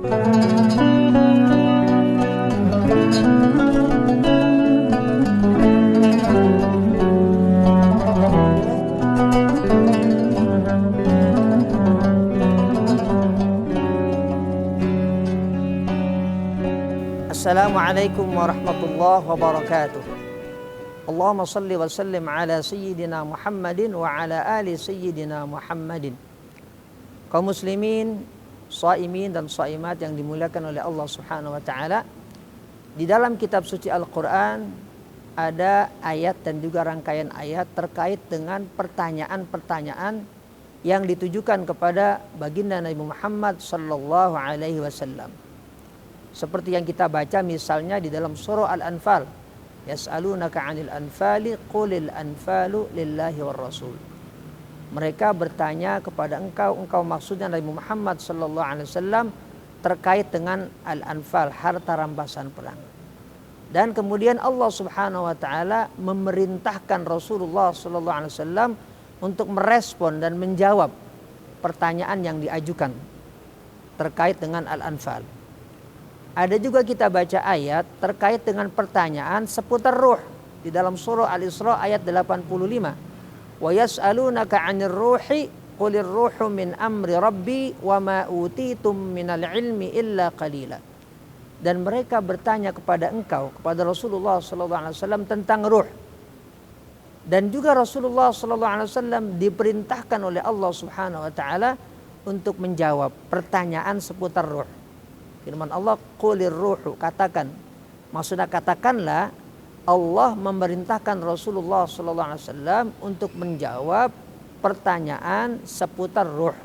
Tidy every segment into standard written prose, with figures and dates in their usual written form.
Assalamualaikum warahmatullahi wabarakatuh. Allahumma salli wa sallim ala sayyidina Muhammadin wa ala ali sayyidina Muhammadin. Kaum muslimin, shaimin dan shaimat yang dimuliakan oleh Allah Subhanahu wa taala. Di dalam kitab suci Al-Qur'an ada ayat dan juga rangkaian ayat terkait dengan pertanyaan-pertanyaan yang ditujukan kepada baginda Nabi Muhammad sallallahu alaihi wasallam. Seperti yang kita baca misalnya di dalam surah Al-Anfal. Yas'alunaka 'anil anfali qulil anfalu lillahi war rasul. Mereka bertanya kepada engkau maksudnya Nabi Muhammad sallallahu alaihi wasallam terkait dengan Al-Anfal, harta rampasan perang. Dan kemudian Allah Subhanahu wa taala memerintahkan Rasulullah sallallahu alaihi wasallam untuk merespon dan menjawab pertanyaan yang diajukan terkait dengan Al-Anfal. Ada juga kita baca ayat terkait dengan pertanyaan seputar ruh di dalam surah Al-Isra ayat 85. Wa yas'alunaka 'anir ruhi qulir ruhu min amri rabbi wa ma utitum minal ilmi illa qalila. Dan mereka bertanya kepada engkau, kepada Rasulullah sallallahu alaihi wasallam tentang ruh. Dan juga Rasulullah sallallahu alaihi wasallam diperintahkan oleh Allah Subhanahu wa taala untuk menjawab pertanyaan seputar ruh. Firman Allah, qulir ruhu, katakan. Maksudnya katakanlah, Allah memerintahkan Rasulullah sallallahu alaihi wasallam untuk menjawab pertanyaan seputar ruh.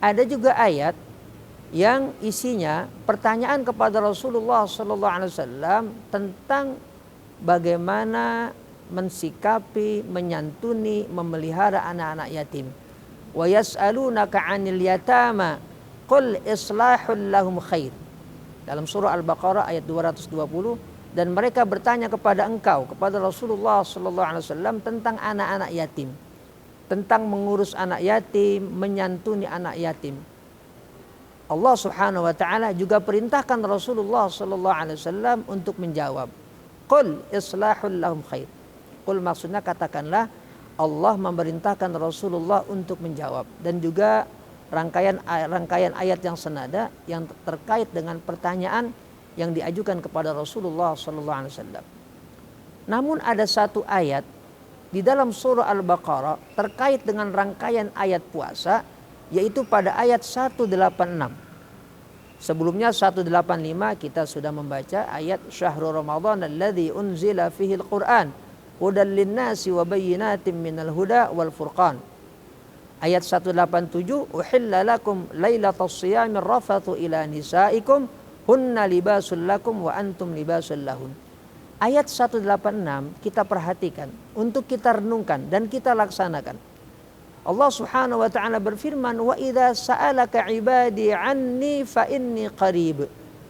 Ada juga ayat yang isinya pertanyaan kepada Rasulullah sallallahu alaihi wasallam tentang bagaimana mensikapi, menyantuni, memelihara anak-anak yatim. Wa yas'alunaka 'anil yatama qul islahul lahum khair. Dalam surah Al-Baqarah ayat 220, dan mereka bertanya kepada engkau, kepada Rasulullah sallallahu alaihi wasallam tentang anak-anak yatim, tentang mengurus anak yatim, menyantuni anak yatim. Allah Subhanahu wa taala juga perintahkan Rasulullah sallallahu alaihi wasallam untuk menjawab, qul islahul lahum khair. Qul maksudnya katakanlah, Allah memerintahkan Rasulullah untuk menjawab. Dan juga rangkaian ayat yang senada yang terkait dengan pertanyaan yang diajukan kepada Rasulullah sallallahu alaihi wasallam. Namun ada satu ayat di dalam surah Al-Baqarah terkait dengan rangkaian ayat puasa, yaitu pada ayat 186. Sebelumnya 185 kita sudah membaca ayat syahrul Ramadan alladzi unzila fihil Qur'an hudan linnasi wa bayyinatin minal huda wal furqan. Ayat 187, uhilla lakum lailatas shiyamir rafathu ila nisaikum hunna libasul lakum wa antum libasul lahun. Ayat 186 kita perhatikan untuk kita renungkan dan kita laksanakan. Allah Subhanahu wa taala berfirman, wa idza sa'alaka ibadi anni fa inni qarib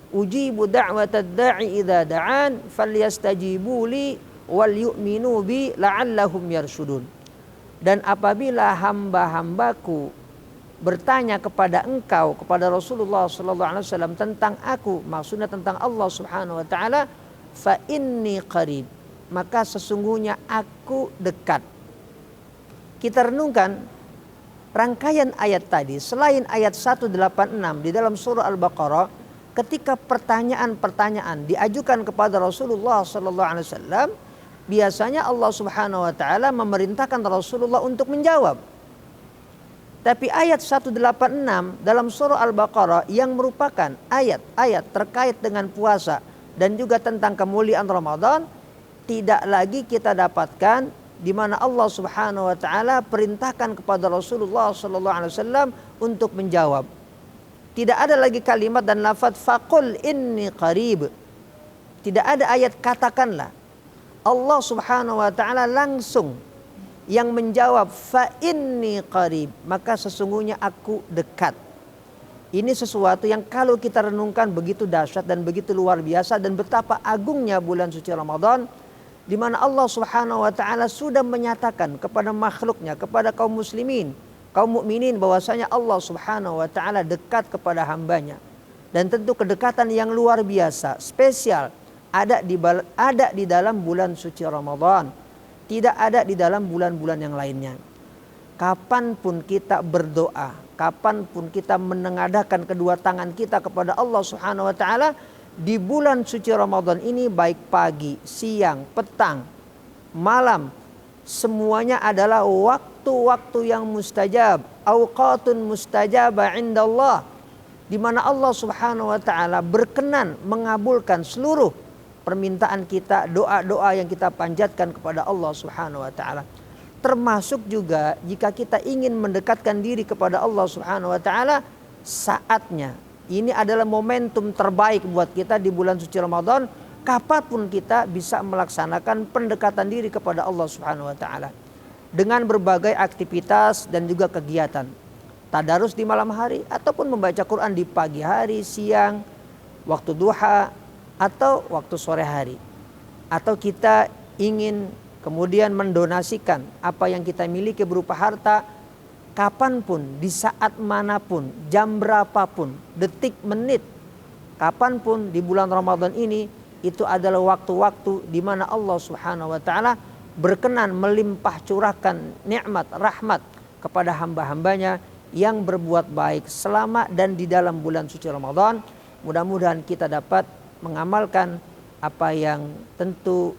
ujibu da'watad da'i idza da'an falyastajibu li wal yu'minu bi la'allahum yarshudun. Dan apabila hamba-hambaku bertanya kepada engkau, kepada Rasulullah sallallahu alaihi wasallam tentang aku, maksudnya tentang Allah Subhanahu wa taala, fa inni qarib, maka sesungguhnya aku dekat. Kita renungkan rangkaian ayat tadi. Selain ayat 186 di dalam surah Al-Baqarah, ketika pertanyaan-pertanyaan diajukan kepada Rasulullah sallallahu alaihi wasallam, biasanya Allah Subhanahu wa taala memerintahkan Rasulullah untuk menjawab. Tapi ayat 186 dalam surah Al-Baqarah yang merupakan ayat-ayat terkait dengan puasa dan juga tentang kemuliaan Ramadan, tidak lagi kita dapatkan di mana Allah Subhanahu wa taala perintahkan kepada Rasulullah sallallahu alaihi wasallam untuk menjawab. Tidak ada lagi kalimat dan lafaz faqul inni qarib. Tidak ada ayat katakanlah. Allah Subhanahu wa taala langsung yang menjawab fa inni qarib, maka sesungguhnya aku dekat. Ini sesuatu yang kalau kita renungkan begitu dahsyat dan begitu luar biasa, dan betapa agungnya bulan suci Ramadan, di mana Allah Subhanahu wa taala sudah menyatakan kepada makhluknya, kepada kaum muslimin, kaum mukminin, bahwasanya Allah Subhanahu wa taala dekat kepada hambanya. Dan tentu kedekatan yang luar biasa, spesial, ada di dalam bulan suci Ramadan. Tidak ada di dalam bulan-bulan yang lainnya. Kapanpun kita berdoa, kapanpun kita menengadahkan kedua tangan kita kepada Allah Subhanahu wa taala di bulan suci Ramadan ini, baik pagi, siang, petang, malam, semuanya adalah waktu-waktu yang mustajab, auqatun mustajabah indallah, di mana Allah Subhanahu wa taala berkenan mengabulkan seluruh permintaan kita, doa-doa yang kita panjatkan kepada Allah Subhanahu wa taala. Termasuk juga jika kita ingin mendekatkan diri kepada Allah Subhanahu wa taala, saatnya ini adalah momentum terbaik buat kita di bulan suci Ramadan. Kapanpun kita bisa melaksanakan pendekatan diri kepada Allah Subhanahu wa taala dengan berbagai aktivitas dan juga kegiatan. Tadarus di malam hari ataupun membaca Quran di pagi hari, siang, waktu duha atau waktu sore hari. Atau kita ingin kemudian mendonasikan apa yang kita miliki berupa harta, kapanpun, di saat manapun, jam berapapun, detik, menit, kapanpun di bulan Ramadan ini, itu adalah waktu-waktu di mana Allah Subhanahu wa taala berkenan melimpah curahkan nikmat, rahmat kepada hamba-hambanya yang berbuat baik selama dan di dalam bulan suci Ramadan. Mudah-mudahan kita dapat mengamalkan apa yang tentu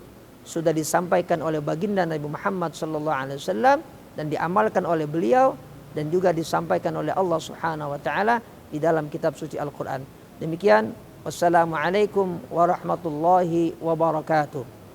sudah disampaikan oleh baginda Nabi Muhammad SAW dan diamalkan oleh beliau dan juga disampaikan oleh Allah Subhanahu wa taala di dalam kitab suci Al-Qur'an. Demikian, wassalamualaikum warahmatullahi wabarakatuh.